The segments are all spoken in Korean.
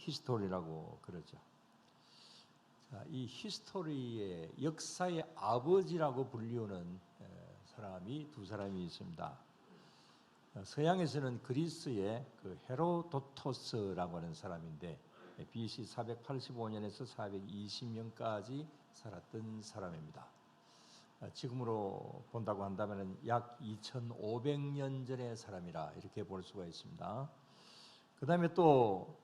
히스토리라고 그러죠. 자, 이 히스토리의 역사의 아버지라고 불리우는 사람이 두 사람이 있습니다. 서양에서는 그리스의 그 헤로도토스라고 하는 사람인데 BC 485년에서 420년까지 살았던 사람입니다. 지금으로 본다고 한다면 약 2500년 전의 사람이라 이렇게 볼 수가 있습니다. 그 다음에 또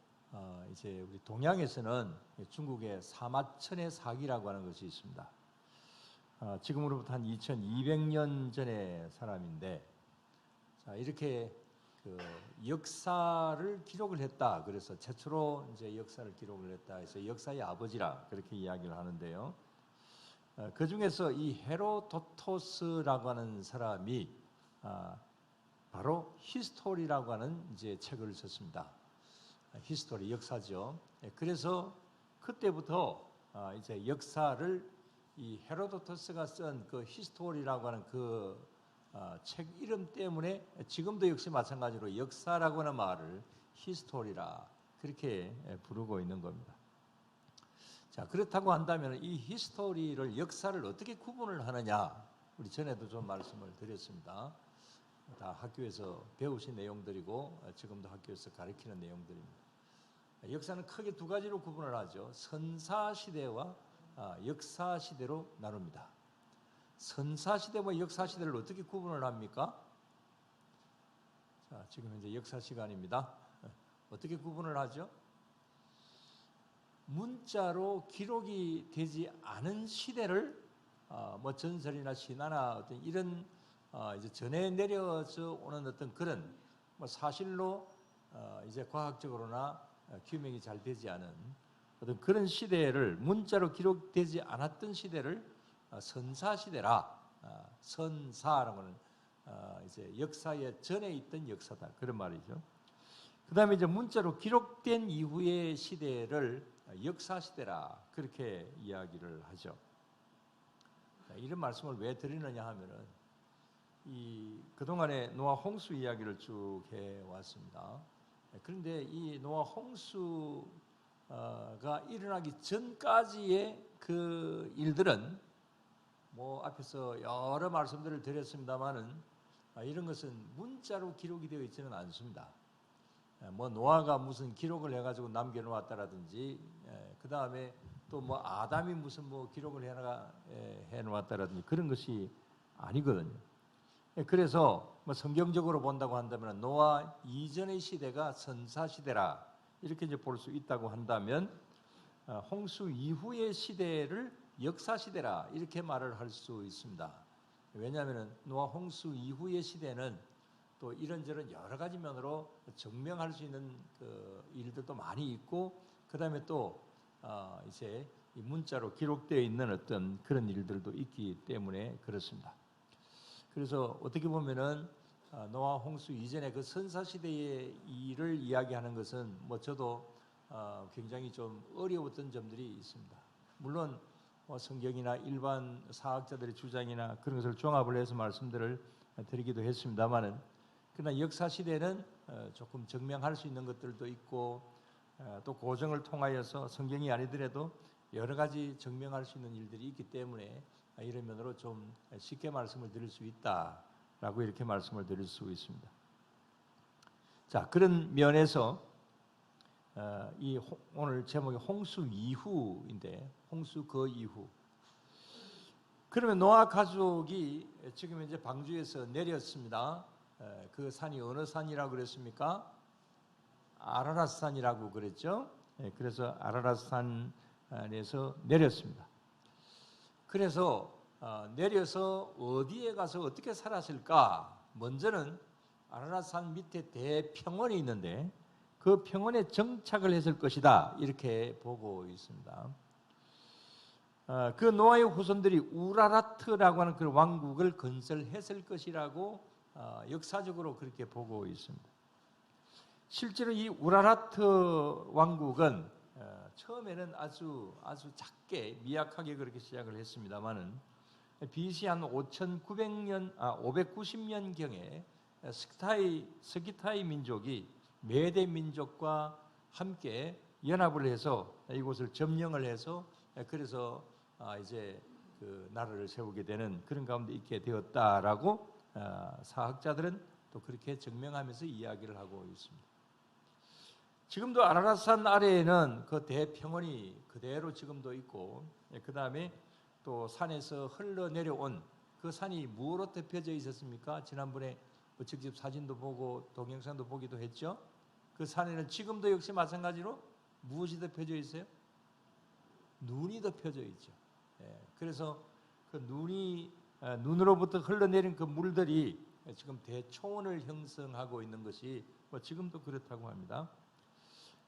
이제 우리 동양에서는 중국의 사마천의 사기라고 하는 것이 있습니다. 지금으로부터 한 2200년 전의 사람인데, 자, 이렇게 그 역사를 기록을 했다. 그래서 최초로 이제 역사를 기록을 했다. 해서 역사의 아버지라 그렇게 이야기를 하는데요. 그 중에서 이 헤로도토스라고 하는 사람이 바로 히스토리라고 하는 이제 책을 썼습니다. 히스토리 역사죠. 그래서 그때부터 이제 역사를 이 헤로도토스가 쓴 그 히스토리라고 하는 그 책 이름 때문에 지금도 역시 마찬가지로 역사라고 하는 말을 히스토리라 그렇게 부르고 있는 겁니다. 자, 그렇다고 한다면 이 히스토리를 역사를 어떻게 구분을 하느냐, 우리 전에도 좀 말씀을 드렸습니다. 다 학교에서 배우신 내용들이고 지금도 학교에서 가르치는 내용들입니다. 역사는 크게 두 가지로 구분을 하죠. 선사시대와 역사시대로 나눕니다. 선사시대와 역사시대를 어떻게 구분을 합니까? 자, 지금 이제 역사 시간입니다. 어떻게 구분을 하죠? 문자로 기록이 되지 않은 시대를 뭐 전설이나 신화나 어떤 이런 이제 전해 내려져 오는 어떤 그런 뭐 사실로 이제 과학적으로나 규명이 잘 되지 않은 어떤 그런 시대를 문자로 기록되지 않았던 시대를 선사 시대라. 선사라는 것은 이제 역사의 전에 있던 역사다 그런 말이죠. 그다음에 이제 문자로 기록된 이후의 시대를 역사 시대라 그렇게 이야기를 하죠. 이런 말씀을 왜 드리느냐 하면은 이 그동안에 노아 홍수 이야기를 쭉 해왔습니다. 그런데 이 노아 홍수가 일어나기 전까지의 그 일들은 뭐 앞에서 여러 말씀들을 드렸습니다만은 이런 것은 문자로 기록이 되어 있지는 않습니다. 뭐 노아가 무슨 기록을 해가지고 남겨놓았다라든지, 그 다음에 또 뭐 아담이 무슨 뭐 기록을 해놓았다라든지 그런 것이 아니거든요. 그래서 뭐 성경적으로 본다고 한다면 노아 이전의 시대가 선사 시대라 이렇게 이제 볼 수 있다고 한다면 홍수 이후의 시대를 역사 시대라 이렇게 말을 할 수 있습니다. 왜냐하면 노아 홍수 이후의 시대는 또 이런저런 여러 가지 면으로 증명할 수 있는 그 일들도 많이 있고, 그 다음에 또 이제 이 문자로 기록되어 있는 어떤 그런 일들도 있기 때문에 그렇습니다. 그래서 어떻게 보면은 노아 홍수 이전에 그 선사 시대의 일을 이야기하는 것은 뭐 저도 굉장히 좀 어려웠던 점들이 있습니다. 물론 성경이나 일반 사학자들의 주장이나 그런 것을 종합을 해서 말씀들을 드리기도 했습니다만은, 그러나 역사 시대는 조금 증명할 수 있는 것들도 있고 또 고정을 통하여서 성경이 아니더라도 여러 가지 증명할 수 있는 일들이 있기 때문에 이런 면으로 좀 쉽게 말씀을 드릴 수 있다라고 이렇게 말씀을 드릴 수 있습니다. 자, 그런 면에서 오늘 제목이 홍수 이후인데, 홍수 그 이후. 그러면 노아 가족이 지금 이제 방주에서 내렸습니다. 그 산이 어느 산이라고 그랬습니까? 아라랏산이라고 그랬죠. 그래서 아라랏산에서 내렸습니다. 그래서 내려서 어디에 가서 어떻게 살았을까? 먼저는 아라랏산 밑에 대평원이 있는데 그 평원에 정착을 했을 것이다 이렇게 보고 있습니다. 그 노아의 후손들이 우라라트라고 하는 그 왕국을 건설했을 것이라고 역사적으로 그렇게 보고 있습니다. 실제로 이 우라라트 왕국은 처음에는 아주 작게 미약하게 그렇게 시작을 했습니다만은 BC 한 590년 경에 스키타이 민족이 메데 민족과 함께 연합을 해서 이곳을 점령을 해서 그래서 이제 그 나라를 세우게 되는 그런 가운데 있게 되었다라고 사학자들은 또 그렇게 증명하면서 이야기를 하고 있습니다. 지금도 아라랏산 아래에는 그 대평원이 그대로 지금도 있고, 그 다음에 또 산에서 흘러내려온 그 산이 무엇으로 덮여져 있었습니까? 지난번에 직접 사진도 보고 동영상도 보기도 했죠. 그 산에는 지금도 역시 마찬가지로 무엇이 덮여져 있어요? 눈이 덮여져 있죠. 그래서 그 눈으로부터 흘러내린 그 물들이 지금 대초원을 형성하고 있는 것이 지금도 그렇다고 합니다.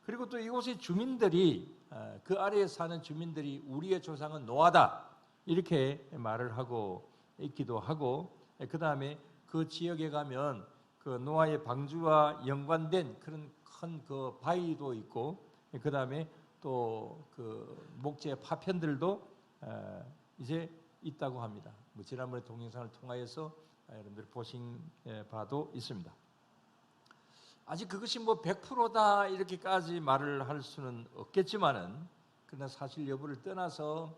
그리고 또 이곳의 주민들이, 그 아래에 사는 주민들이 우리의 조상은 노아다 이렇게 말을 하고 있기도 하고, 그 다음에 그 지역에 가면 그 노아의 방주와 연관된 그런 큰 그 바위도 있고, 그 다음에 또 그 목재 파편들도 이제 있다고 합니다. 지난번에 동영상을 통하여서 여러분들 보신 바도 있습니다. 아직 그것이 100%다 이렇게까지 말을 할 수는 없겠지만은, 그러나 사실 여부를 떠나서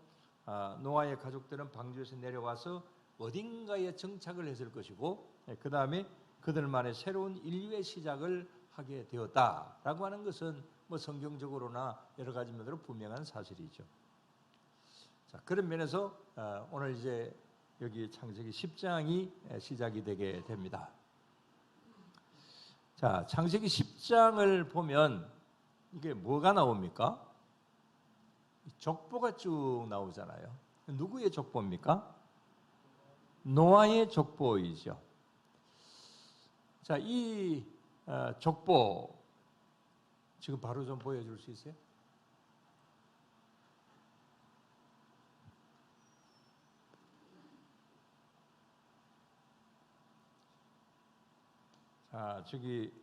노아의 가족들은 방주에서 내려와서 어딘가에 정착을 했을 것이고, 그 다음에 그들만의 새로운 인류의 시작을 하게 되었다라고 하는 것은 성경적으로나 여러 가지 면으로 분명한 사실이죠. 자, 그런 면에서 오늘 이제 여기 창세기 10장이 시작이 되게 됩니다. 자, 창세기 10장을 보면 이게 뭐가 나옵니까? 족보가 쭉 나오잖아요. 누구의 족보입니까? 노아의 족보이죠. 자, 이 족보 지금 바로 좀 보여줄 수 있어요? 자, 저기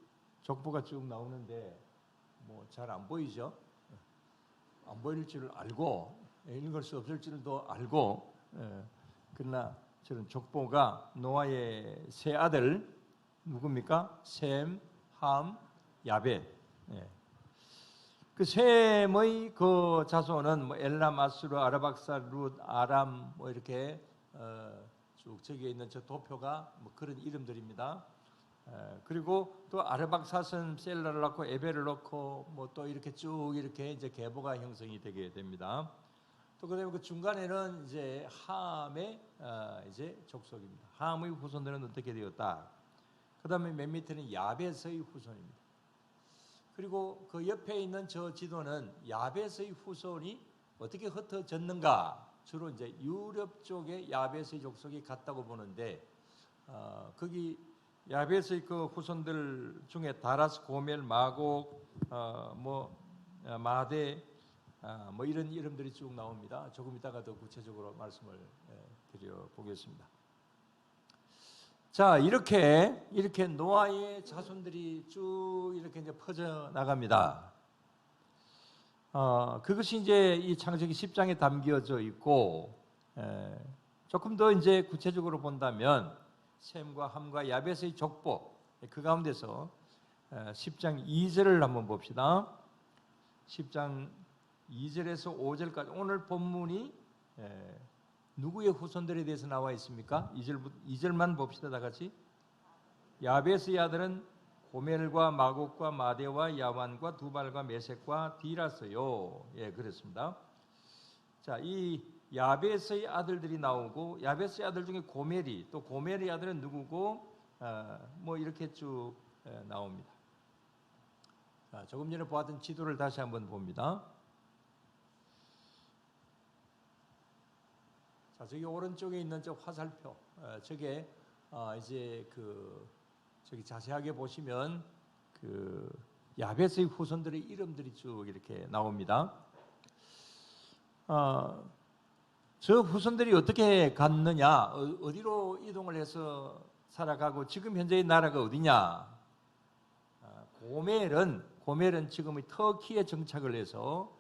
족보가 쭉 나오는데 잘 안 보이죠? 안 보일 줄 알고, 읽을 수 없을 줄도 알고, 그러나 저는 족보가 노아의 세 아들 누굽니까? 셈, 함, 야벳. 그 셈의 그 자손은 엘람, 아수르, 아르박사, 룻, 아람 이렇게 쭉 저기에 있는 저 도표가 그런 이름들입니다. 그리고 또 아르박사스는 셀라를 낳고 에벨을 낳고 또 이렇게 쭉 이렇게 이제 계보가 형성이 되게 됩니다. 또 그다음에 그 중간에는 이제 함의 이제 족속입니다. 함의 후손들은 어떻게 되었다. 그다음에 맨 밑에는 야벳의 후손입니다. 그리고 그 옆에 있는 저 지도는 야벳의 후손이 어떻게 흩어졌는가, 주로 이제 유럽 쪽에 야벳의 족속이 갔다고 보는데, 거기 야벳의 그 후손들 중에 다라스, 고멜, 마곡, 마대, 이런 이름들이 쭉 나옵니다. 조금 이따가 더 구체적으로 말씀을 드려보겠습니다. 자, 이렇게 노아의 자손들이 쭉 이렇게 이제 퍼져 나갑니다. 그것이 이제 이 창세기 10장에 담겨져 있고, 조금 더 이제 구체적으로 본다면 셈과 함과 야벳의 족보, 그 가운데서 10장 2절을 한번 봅시다. 10장 2절에서 5절까지 오늘 본문이 누구의 후손들에 대해서 나와 있습니까? 2절만 봅시다. 다 같이. 야벳의 아들은 고멜과 마곡과 마대와 야완과 두발과 메섹과 디라스요. 그렇습니다. 자, 이 야벳의 아들들이 나오고, 야벳의 아들 중에 고멜이, 또 고멜의 아들은 누구고, 이렇게 쭉 나옵니다. 자, 조금 전에 보았던 지도를 다시 한번 봅니다. 자, 저기 오른쪽에 있는 저 화살표, 저게 이제 저기 자세하게 보시면 그 야벳의 후손들의 이름들이 쭉 이렇게 나옵니다. 저 후손들이 어떻게 갔느냐, 어디로 이동을 해서 살아가고 지금 현재의 나라가 어디냐? 고멜은 지금의 터키에 정착을 해서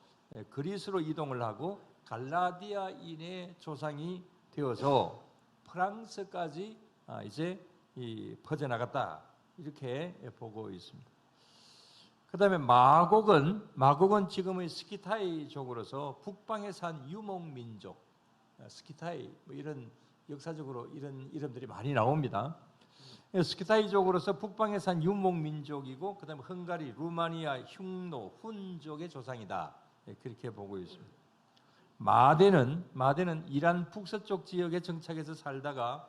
그리스로 이동을 하고 갈라디아인의 조상이 되어서 프랑스까지 이제 퍼져나갔다 이렇게 보고 있습니다. 그다음에 마곡은 지금의 스키타이족으로서 북방에 산 유목민족, 스키타이 뭐 이런 역사적으로 이런 이름들이 많이 나옵니다. 스키타이족으로서 북방에 산 유목민족이고 그다음에 헝가리, 루마니아, 흉노, 훈족의 조상이다. 그렇게 보고 있습니다. 마대는 이란 북서쪽 지역에 정착해서 살다가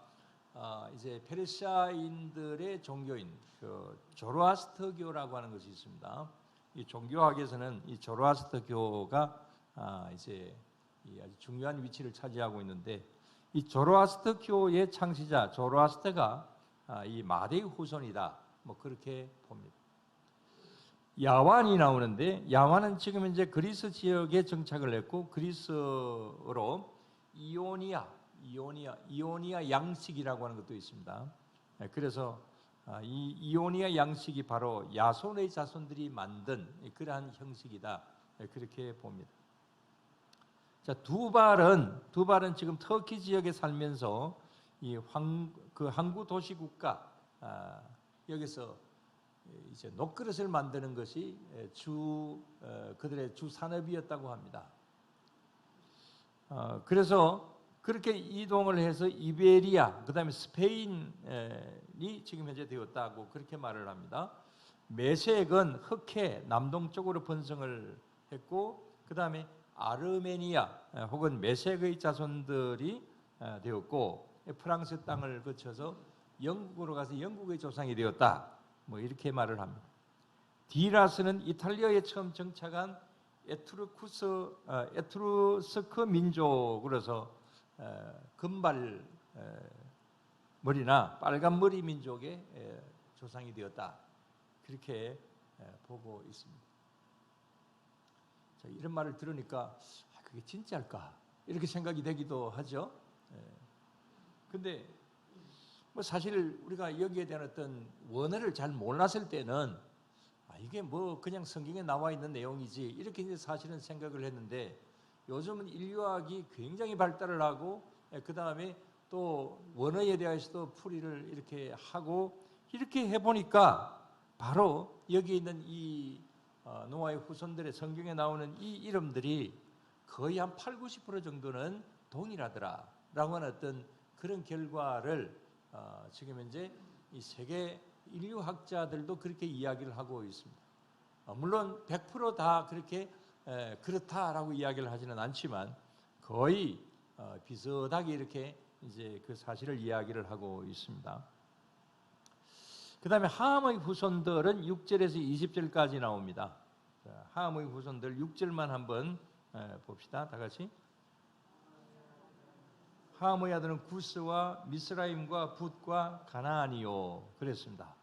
이제 페르시아인들의 종교인 그 조로아스터교라고 하는 것이 있습니다. 이 종교학에서는 이 조로아스터교가 이제 아주 중요한 위치를 차지하고 있는데 이 조로아스터교의 창시자 조로아스터가 이 마대의 후손이다. 뭐 그렇게 봅니다. 야완이 나오는데 야완은 지금 이제 그리스 지역에 정착을 했고 그리스어로 이오니아 양식이라고 하는 것도 있습니다. 그래서 이 이오니아 양식이 바로 야손의 자손들이 만든 그러한 형식이다. 그렇게 봅니다. 자, 두발은 지금 터키 지역에 살면서 이 항구 도시 국가 여기서 이제 녹그릇을 만드는 것이 그들의 주 산업이었다고 합니다. 그래서 그렇게 이동을 해서 이베리아, 그다음에 스페인이 지금 현재 되었다고 그렇게 말을 합니다. 메섹은 흑해 남동쪽으로 번성을 했고, 그다음에 아르메니아 혹은 메섹의 자손들이 되었고, 프랑스 땅을 거쳐서 영국으로 가서 영국의 조상이 되었다. 뭐 이렇게 말을 합니다. 디라스는 이탈리아에 처음 정착한 에트루스크 민족으로서 금발 머리나 빨간 머리 민족의 조상이 되었다. 그렇게 보고 있습니다. 자, 이런 말을 들으니까 그게 진짜일까? 이렇게 생각이 되기도 하죠. 근데 뭐 사실 우리가 여기에 대한 어떤 원어를 잘 몰랐을 때는 이게 뭐 그냥 성경에 나와 있는 내용이지 이렇게 이제 사실은 생각을 했는데, 요즘은 인류학이 굉장히 발달을 하고 그 다음에 또 원어에 대해서도 풀이를 이렇게 하고 이렇게 해보니까 바로 여기 있는 이 노아의 후손들의 성경에 나오는 이 이름들이 거의 한 80-90% 정도는 동일하더라라고 하는 어떤 그런 결과를 지금 현재 이 세계 인류학자들도 그렇게 이야기를 하고 있습니다. 물론 100% 그렇게 그렇다라고 이야기를 하지는 않지만 거의 비슷하게 이렇게 이제 그 사실을 이야기를 하고 있습니다. 그 다음에 함의 후손들은 6절에서 20절까지 나옵니다. 함의 후손들 6절만 한번 봅시다. 다 같이. 함의 아들은 구스와 미스라임과 붓과 가나안이요. 그랬습니다.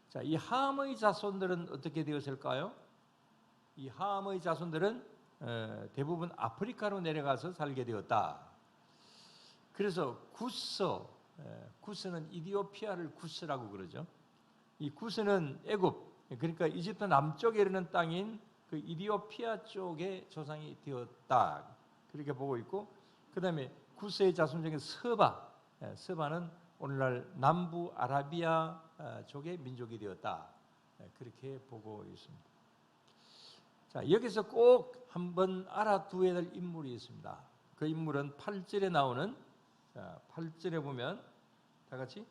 자, 이 함의 자손들은 어떻게 되었을까요? 이 함의 자손들은 대부분 아프리카로 내려가서 살게 되었다. 그래서 구스는 이디오피아를 구스라고 그러죠. 이 구스는 애굽, 그러니까 이집트 남쪽에 이르는 땅인 그 이디오피아 쪽의 조상이 되었다. 그렇게 보고 있고, 그 다음에 구스의 자손 중에 서바는 오늘날 남부 아라비아 쪽의 민족이 되었다. 그렇게 보고 있습니다. 자, 여기서 꼭 한번 알아두어야 될 인물이 있습니다. 그 인물은 8절에 나오는, 8절에 보면 다 같이,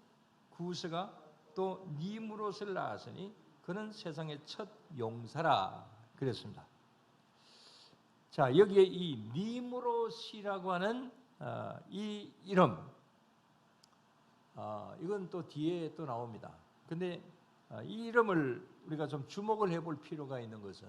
구스가 또 니므롯을 낳았으니 그는 세상의 첫 용사라 그랬습니다. 자, 여기에 이 니므롯이라고 하는 이 이름, 이건 또 뒤에 또 나옵니다. 근데 이 이름을 우리가 좀 주목을 해볼 필요가 있는 것은,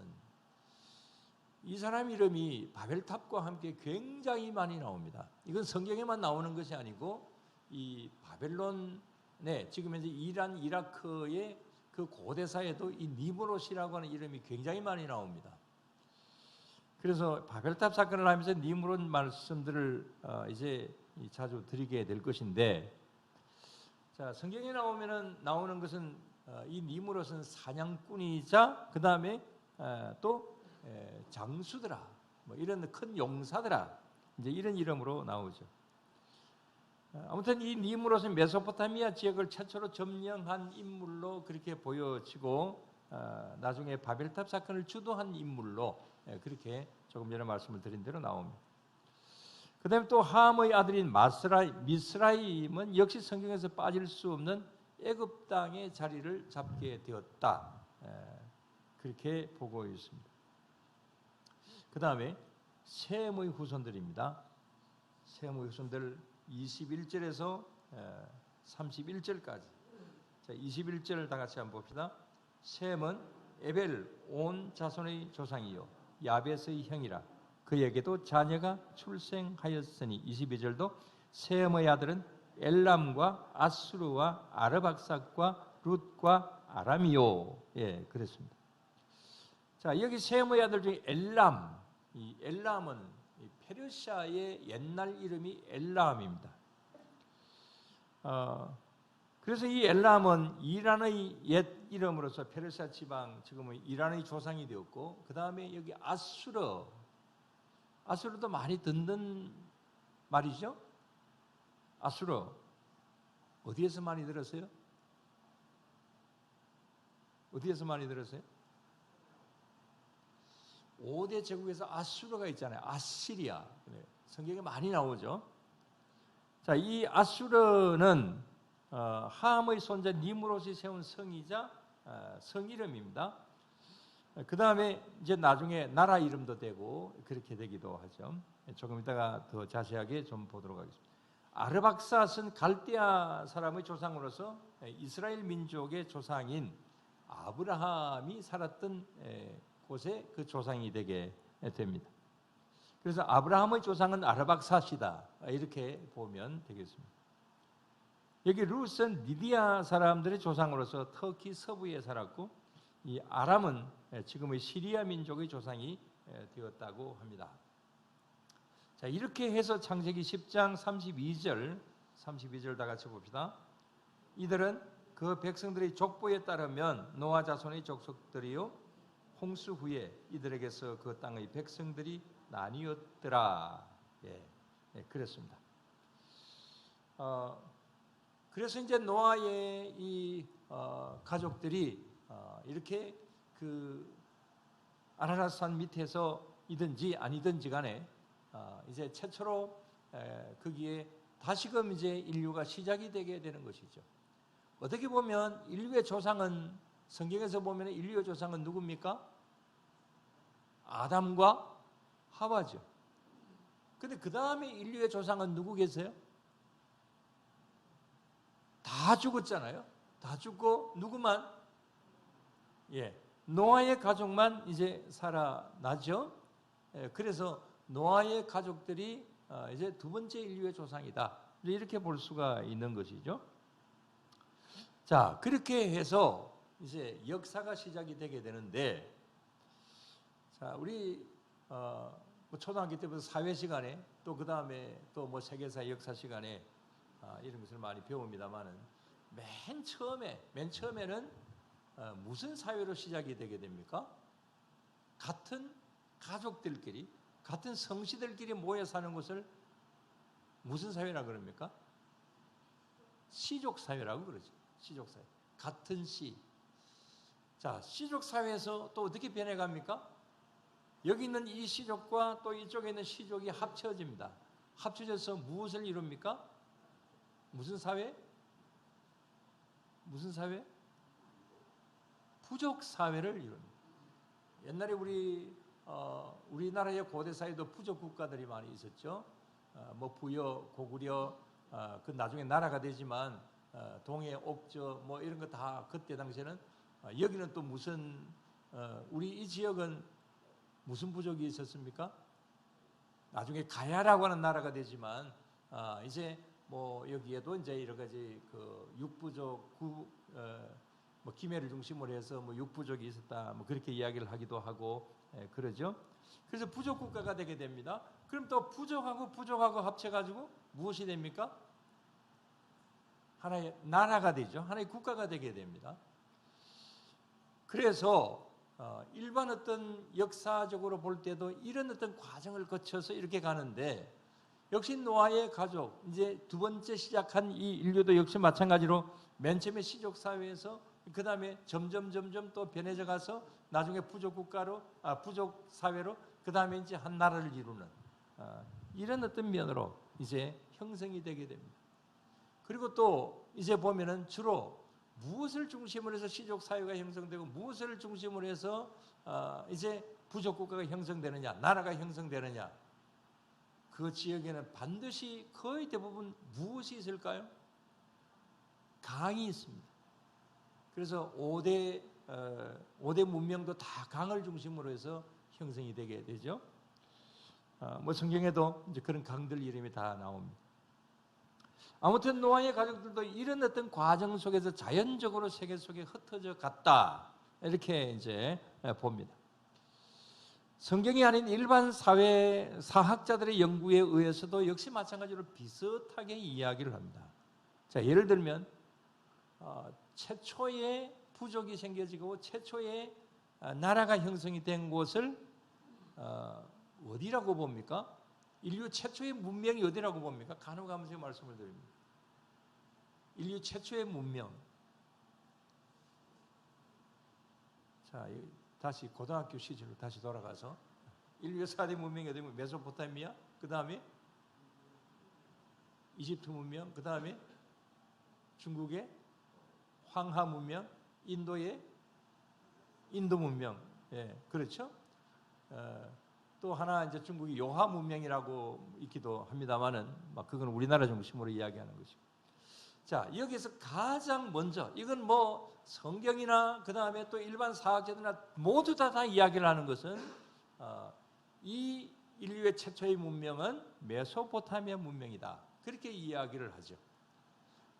이 사람 이름이 바벨탑과 함께 굉장히 많이 나옵니다. 이건 성경에만 나오는 것이 아니고 이 바벨론에 지금 현재 이란, 이라크의 그 고대사에도 이 니므롯이라고 하는 이름이 굉장히 많이 나옵니다. 그래서 바벨탑 사건을 하면서 니므롯 말씀들을 이제 자주 드리게 될 것인데, 자, 성경에 나오는 것은 이 니므롯은 사냥꾼이자 그 다음에 또 장수들아, 뭐 이런 큰 용사들아, 이제 이런 이름으로 나오죠. 아무튼 이 니므롯은 메소포타미아 지역을 최초로 점령한 인물로 그렇게 보여지고, 나중에 바벨탑 사건을 주도한 인물로 그렇게 조금 전에 말씀을 드린 대로 나옵니다. 그 다음에 또 함의 아들인 미스라임은 역시 성경에서 빠질 수 없는 애굽 땅의 자리를 잡게 되었다. 그렇게 보고 있습니다. 그 다음에 셈의 후손들입니다. 셈의 후손들 21절에서 31절까지. 자, 21절을 다 같이 한번 봅시다. 셈은 에벨 온 자손의 조상이요 야벳의 형이라. 그에게도 자녀가 출생하였으니 22절도 셈의 아들은 엘람과 아수르와 아르박삭과 룻과 아람이요. 예, 그랬습니다. 자, 여기 셈의 아들 중에 엘람, 이 엘람은 페르시아의 옛날 이름이 엘람입니다. 그래서 이 엘람은 이란의 옛 이름으로서 페르시아 지방, 지금은 이란의 조상이 되었고, 그 다음에 여기 아수르도 많이 듣는 말이죠. 아수르 어디에서 많이 들었어요? 어디에서 많이 들었어요? 5대 제국에서 아수르가 있잖아요. 아시리아. 성경에 많이 나오죠. 자, 이 아수르는 함의 손자 니므롯이 세운 성이자 성이름입니다. 그 다음에 이제 나중에 나라 이름도 되고 그렇게 되기도 하죠. 조금 이따가 더 자세하게 좀 보도록 하겠습니다. 아르박삿은 갈대아 사람의 조상으로서 이스라엘 민족의 조상인 아브라함이 살았던 곳에 그 조상이 되게 됩니다. 그래서 아브라함의 조상은 아르박삿이다, 이렇게 보면 되겠습니다. 여기 룻은 리디아 사람들의 조상으로서 터키 서부에 살았고, 이 아람은 지금의 시리아 민족의 조상이 되었다고 합니다. 자, 이렇게 해서 창세기 10장 32절 다 같이 봅시다. 이들은 그 백성들의 족보에 따르면 노아 자손의 족속들이요 홍수 후에 이들에게서 그 땅의 백성들이 나뉘었더라. 그랬습니다. 그래서 이제 노아의 이 가족들이 이렇게 그 아라랏산 밑에서 이든지 아니든지 간에 이제 최초로 거기에 다시금 이제 인류가 시작이 되게 되는 것이죠. 어떻게 보면 인류의 조상은, 성경에서 보면 인류의 조상은 누굽니까? 아담과 하와죠. 근데 그 다음에 인류의 조상은 누구 계세요? 다 죽었잖아요. 다 죽고 누구만? 노아의 가족만 이제 살아나죠. 그래서 노아의 가족들이 이제 두 번째 인류의 조상이다, 이렇게 볼 수가 있는 것이죠. 자, 그렇게 해서 이제 역사가 시작이 되게 되는데, 자, 우리 초등학교 때부터 사회 시간에 또 그 다음에 또 뭐 세계사 역사 시간에 이런 것을 많이 배웁니다만은 맨 처음에는 무슨 사회로 시작이 되게 됩니까? 같은 가족들끼리, 같은 성씨들끼리 모여 사는 것을 무슨 사회라고 그럽니까? 씨족 사회라고 그러죠. 씨족 사회. 같은 씨. 자, 씨족 사회에서 또 어떻게 변해갑니까? 여기 있는 이 씨족과 또 이쪽에 있는 씨족이 합쳐집니다. 합쳐져서 무엇을 이룹니까? 무슨 사회? 무슨 사회? 부족 사회를 이룹니다. 옛날에 우리나라의 고대 사회도 부족 국가들이 많이 있었죠. 뭐 부여, 고구려, 그 나중에 나라가 되지만 동해, 옥저 뭐 이런 거 다 그때 당시에는 여기는 또 무슨 우리 이 지역은 무슨 부족이 있었습니까? 나중에 가야라고 하는 나라가 되지만 이제 뭐 여기에도 이제 여러 가지 그 육부족, 뭐 김해를 중심으로 해서 뭐 육부족이 있었다, 뭐 그렇게 이야기를 하기도 하고 그러죠. 그래서 부족 국가가 되게 됩니다. 그럼 또 부족하고 합쳐가지고 무엇이 됩니까? 하나의 나라가 되죠. 하나의 국가가 되게 됩니다. 그래서 일반 어떤 역사적으로 볼 때도 이런 어떤 과정을 거쳐서 이렇게 가는데, 역시 노아의 가족, 이제 두 번째 시작한 이 인류도 역시 마찬가지로 맨 처음에 시족 사회에서 그 다음에 점점 또 변해져 가서 나중에 부족 사회로 그 다음에 이제 한 나라를 이루는 이런 어떤 면으로 이제 형성이 되게 됩니다. 그리고 또 이제 보면은 주로 무엇을 중심으로 해서 시족 사회가 형성되고 무엇을 중심으로 해서 이제 부족 국가가 형성되느냐, 나라가 형성되느냐, 그 지역에는 반드시 거의 대부분 무엇이 있을까요? 강이 있습니다. 그래서 5대 문명도 다 강을 중심으로 해서 형성이 되게 되죠. 뭐 성경에도 이제 그런 강들 이름이 다 나옵니다. 아무튼 노아의 가족들도 이런 어떤 과정 속에서 자연적으로 세계 속에 흩어져 갔다, 이렇게 이제 봅니다. 성경이 아닌 일반 사학자들의 연구에 의해서도 역시 마찬가지로 비슷하게 이야기를 합니다. 자, 예를 들면 최초의 부족이 생겨지고 최초의 나라가 형성이 된 곳을 어디라고 봅니까? 인류 최초의 문명이 어디라고 봅니까? 간호가면서 말씀을 드립니다. 인류 최초의 문명. 자, 다시 고등학교 시절로 다시 돌아가서 인류의 4대 문명이 어디면 메소포타미아, 그 다음에 이집트 문명, 그 다음에 중국의 황하 문명, 인도의 인도 문명, 예, 그렇죠? 또 하나 이제 중국이 요하 문명이라고 있기도 합니다만은, 그건 우리나라 중심으로 이야기하는 것이고. 자, 여기서 가장 먼저 이건 뭐 성경이나 그 다음에 또 일반 사학자들이나 모두 다 이야기를 하는 것은 이 인류의 최초의 문명은 메소포타미아 문명이다, 그렇게 이야기를 하죠.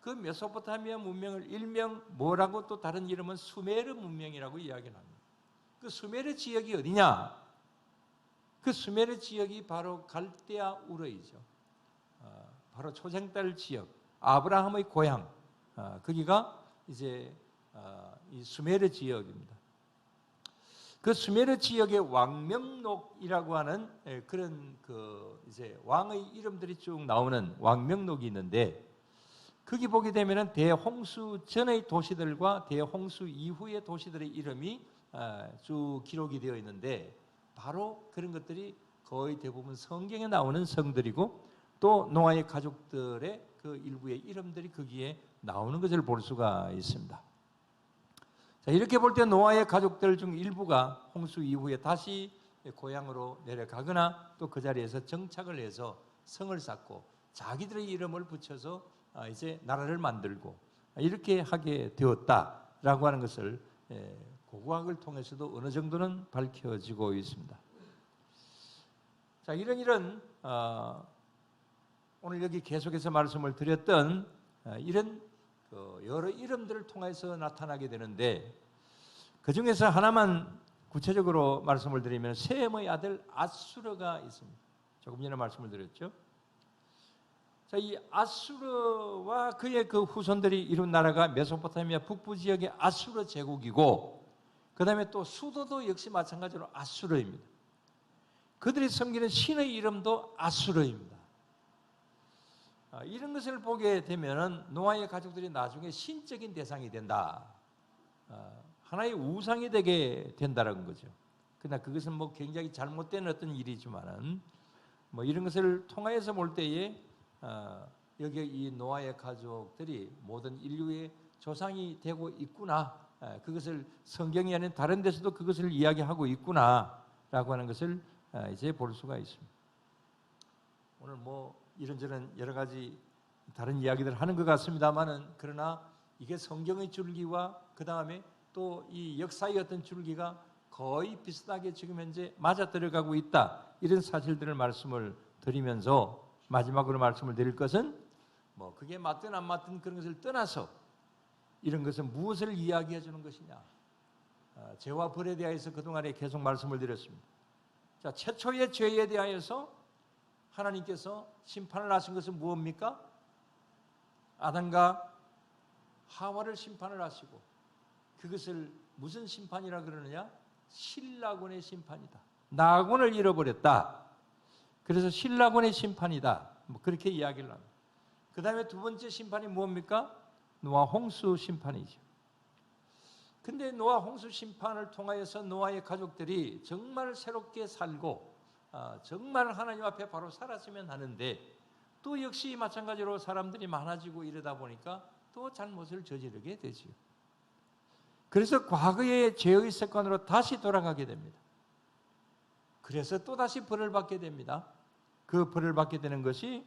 그 메소포타미아 문명을 일명 뭐라고 또 다른 이름은 수메르 문명이라고 이야기를 합니다. 그 수메르 지역이 어디냐? 그 수메르 지역이 바로 갈대아 우르이죠. 바로 초생딸 지역, 아브라함의 고향, 거기가 이제 이 수메르 지역입니다. 그 수메르 지역의 왕명록이라고 하는 그런 이제 왕의 이름들이 쭉 나오는 왕명록이 있는데, 거기 보게 되면은 대홍수 전의 도시들과 대홍수 이후의 도시들의 이름이 쭉 기록이 되어 있는데, 바로 그런 것들이 거의 대부분 성경에 나오는 성들이고, 또 노아의 가족들의 그 일부의 이름들이 거기에 나오는 것을 볼 수가 있습니다. 자, 이렇게 볼 때 노아의 가족들 중 일부가 홍수 이후에 다시 고향으로 내려가거나 또 그 자리에서 정착을 해서 성을 쌓고 자기들의 이름을 붙여서 이제 나라를 만들고 이렇게 하게 되었다라고 하는 것을 고고학을 통해서도 어느 정도는 밝혀지고 있습니다. 자, 이런 오늘 여기 계속해서 말씀을 드렸던 이런 여러 이름들을 통해서 나타나게 되는데, 그 중에서 하나만 구체적으로 말씀을 드리면 셈의 아들 아수르가 있습니다. 조금 전에 말씀을 드렸죠. 자, 이 아수르와 그의 그 후손들이 이룬 나라가 메소포타미아 북부 지역의 아수르 제국이고, 그 다음에 또 수도도 역시 마찬가지로 아수르입니다. 그들이 섬기는 신의 이름도 아수르입니다. 이런 것을 보게 되면 노아의 가족들이 나중에 신적인 대상이 된다, 하나의 우상이 되게 된다는 거죠. 그러나 그것은 뭐 굉장히 잘못된 어떤 일이지만은 뭐 이런 것을 통하여서 볼 때에 여기 이 노아의 가족들이 모든 인류의 조상이 되고 있구나, 그것을 성경이 아닌 다른 데서도 그것을 이야기하고 있구나라고 하는 것을 이제 볼 수가 있습니다. 오늘 뭐 이런저런 여러 가지 다른 이야기들을 하는 것 같습니다만은, 그러나 이게 성경의 줄기와 그 다음에 또 이 역사의 어떤 줄기가 거의 비슷하게 지금 현재 맞아 들어가고 있다, 이런 사실들을 말씀을 드리면서 마지막으로 말씀을 드릴 것은 뭐 그게 맞든 안 맞든 그런 것을 떠나서 이런 것은 무엇을 이야기해 주는 것이냐, 죄와 벌에 대하여서 그동안에 계속 말씀을 드렸습니다. 자, 최초의 죄에 대하여서 하나님께서 심판을 하신 것은 무엇입니까? 아담과 하와를 심판을 하시고, 그것을 무슨 심판이라 그러느냐? 신라곤의 심판이다. 나곤을 잃어버렸다. 그래서 신라곤의 심판이다, 뭐 그렇게 이야기를 합니다. 그 다음에 두 번째 심판이 무엇입니까? 노아 홍수 심판이죠. 근데 노아 홍수 심판을 통하여서 노아의 가족들이 정말 새롭게 살고 정말 하나님 앞에 바로 살았으면 하는데 또 역시 마찬가지로 사람들이 많아지고 이러다 보니까 또 잘못을 저지르게 되지요. 그래서 과거의 죄의 습관으로 다시 돌아가게 됩니다. 그래서 또다시 벌을 받게 됩니다. 그 벌을 받게 되는 것이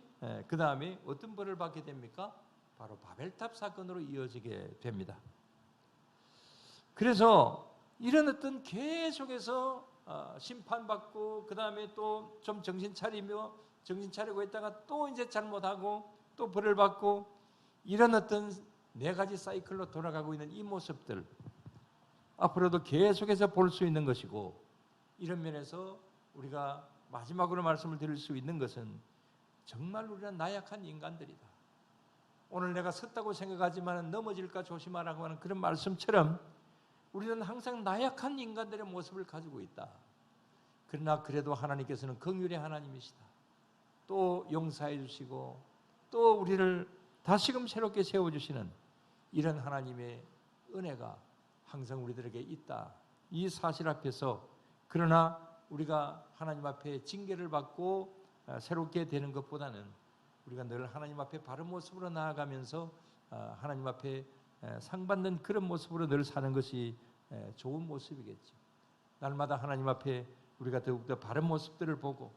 그 다음에 어떤 벌을 받게 됩니까? 바로 바벨탑 사건으로 이어지게 됩니다. 그래서 이런 어떤 계속해서 심판받고 그 다음에 또 좀 정신 차리고 있다가 또 이제 잘못하고 또 벌을 받고 이런 어떤 네 가지 사이클로 돌아가고 있는 이 모습들 앞으로도 계속해서 볼 수 있는 것이고, 이런 면에서 우리가 마지막으로 말씀을 드릴 수 있는 것은 정말 우리는 나약한 인간들이다. 오늘 내가 섰다고 생각하지만 넘어질까 조심하라고 하는 그런 말씀처럼 우리는 항상 나약한 인간들의 모습을 가지고 있다. 그러나 그래도 하나님께서는 긍휼의 하나님이시다. 또 용서해 주시고 또 우리를 다시금 새롭게 세워주시는 이런 하나님의 은혜가 항상 우리들에게 있다. 이 사실 앞에서 그러나 우리가 하나님 앞에 징계를 받고 새롭게 되는 것보다는 우리가 늘 하나님 앞에 바른 모습으로 나아가면서 하나님 앞에 상받는 그런 모습으로 늘 사는 것이 좋은 모습이겠죠. 날마다 하나님 앞에 우리가 더욱더 바른 모습들을 보고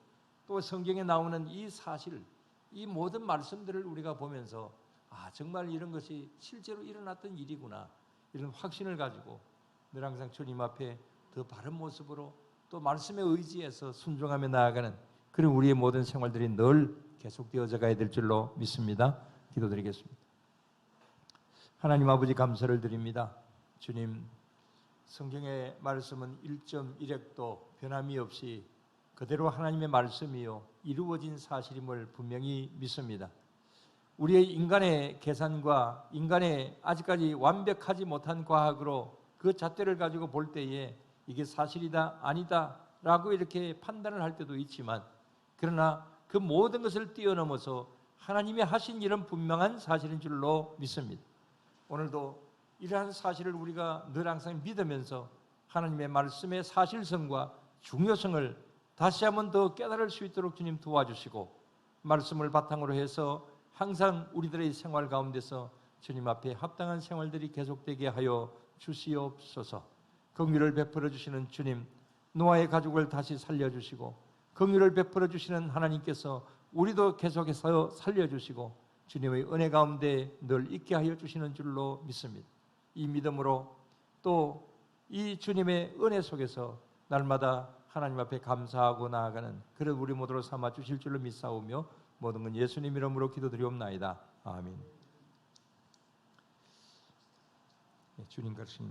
또 성경에 나오는 이 사실, 이 모든 말씀들을 우리가 보면서 정말 이런 것이 실제로 일어났던 일이구나, 이런 확신을 가지고 늘 항상 주님 앞에 더 바른 모습으로 또 말씀에 의지해서 순종하며 나아가는 그런 우리의 모든 생활들이 늘 계속되어져 가야 될 줄로 믿습니다. 기도드리겠습니다. 하나님 아버지, 감사를 드립니다. 주님, 성경의 말씀은 1.1획도 변함이 없이 그대로 하나님의 말씀이요 이루어진 사실임을 분명히 믿습니다. 우리의 인간의 계산과 인간의 아직까지 완벽하지 못한 과학으로 그 잣대를 가지고 볼 때에 이게 사실이다 아니다 라고 이렇게 판단을 할 때도 있지만, 그러나 그 모든 것을 뛰어넘어서 하나님이 하신 일은 분명한 사실인 줄로 믿습니다. 오늘도 이러한 사실을 우리가 늘 항상 믿으면서 하나님의 말씀의 사실성과 중요성을 다시 한번 더 깨달을 수 있도록 주님 도와주시고, 말씀을 바탕으로 해서 항상 우리들의 생활 가운데서 주님 앞에 합당한 생활들이 계속되게 하여 주시옵소서. 긍휼을 베풀어 주시는 주님, 노아의 가족을 다시 살려주시고 긍휼을 베풀어 주시는 하나님께서 우리도 계속해서 살려주시고 주님의 은혜 가운데 늘 있게 하여 주시는 줄로 믿습니다. 이 믿음으로 또 이 주님의 은혜 속에서 날마다 하나님 앞에 감사하고 나아가는 그런 우리 모두로 삼아 주실 줄로 믿사오며 모든 건 예수님 이름으로 기도드리옵나이다. 아멘. 주님 같으신